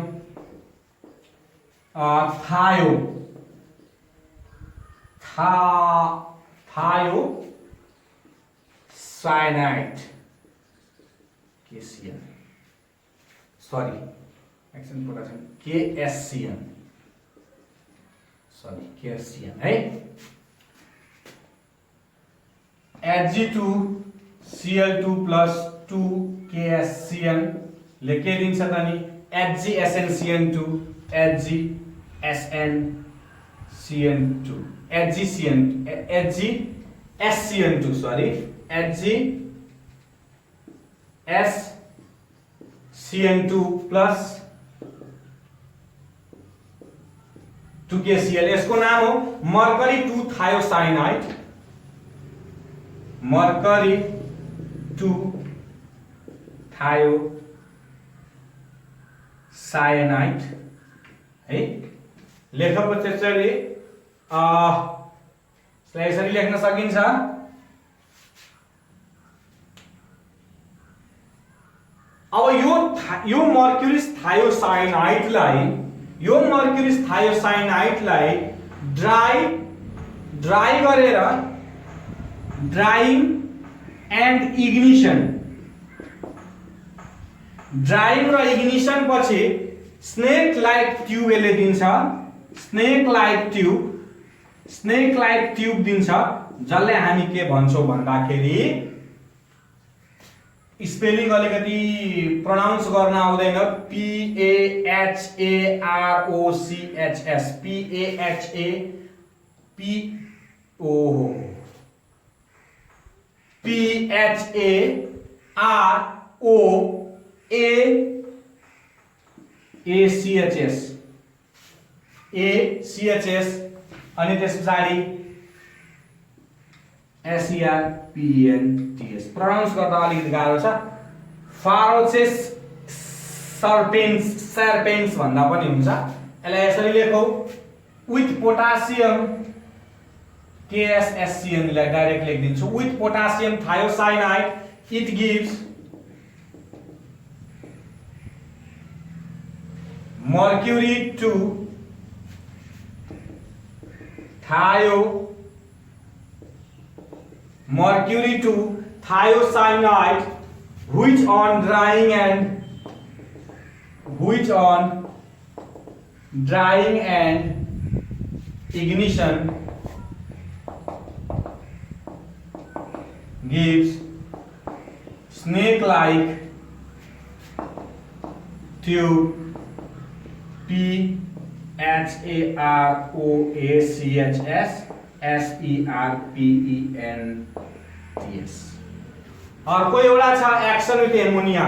thiocyanide KCN sorry action potassium KSCN है। Hg2Cl2 plus 2KSCN लेके दिन्छ त नि HgSnCN2 HgSCN2 sorry HgSCN2 plus 2KCl। यसको नाम हो मर्करी 2 थायोसाइनाइड, मर्करी 2 थायोसाइनाइड है। लेखको त्यसरी यसरी लेख्न सकिन्छ। अब यो मर्क्युरिस थायोसाइनाइडलाई ड्राई गरेर ड्राइङ एन्ड इग्निसन, ड्राइङ र इग्निसन पछि स्नेक लाइक ट्युब यसले दिन्छ, स्नेक लाइक ट्युब दिन्छ, जसले हामी के भन्छौँ भन्दाखेरि स्पेलिङ अलिकति प्रोनाउन्स गर्न आउँदैन, PAHAROCHS, PHAROACHS अनि त्यस पछाडि SERPENTS। प्रोनाउन्स गर्दा अलिकति गाह्रो छ। फारोचेस सर्पेन्स भन्दा पनि हुन्छ। यसलाई यसरी लेखौ, विथ पोटासियम KSSCN लाई डाइरेक्ट लेखिदिन्छु, with potassium thiocyanide it gives mercury 2 thiocyanide, which on drying and ignition gives snake-like tube, PHAROACHS SERPENTS। अर्को एउटा छ action with ammonia.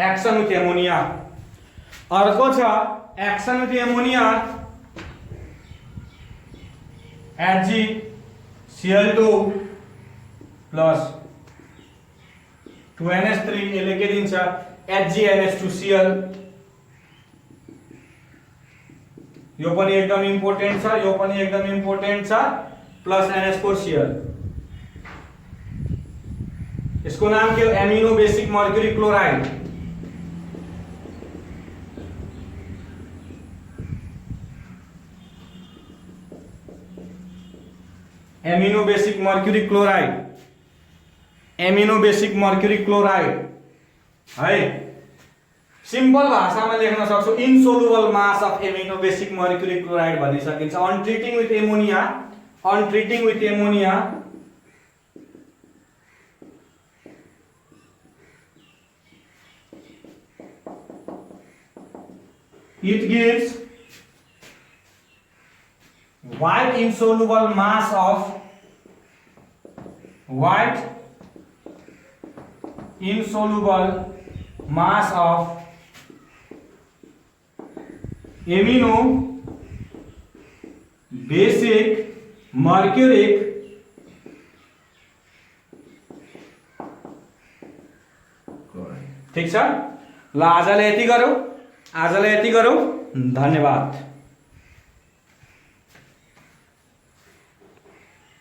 Action with ammonia अर्को छ action with ammonia HgCl2 plus 2NH3 यसले के दिन्छ HgNH2Cl। यो पनि एकदम इम्पोर्टेन्ट छ, यो पनि एकदम इम्पोर्टेन्ट छ, प्लस NH4Cl। यसको नाम के हो, amino basic mercury chloride. Amino basic mercury chloride, amino basic mercury chloride है। सिम्पल भाषामा लेख्न सक्छौ, insoluble mass of amino basic mercury chloride भनि सकिन्छ। On treating with ammonia it gives white insoluble mass of amino basic mercuric chloride। ठीक छ, ल आजलाई यति गरौँ, धन्यवाद।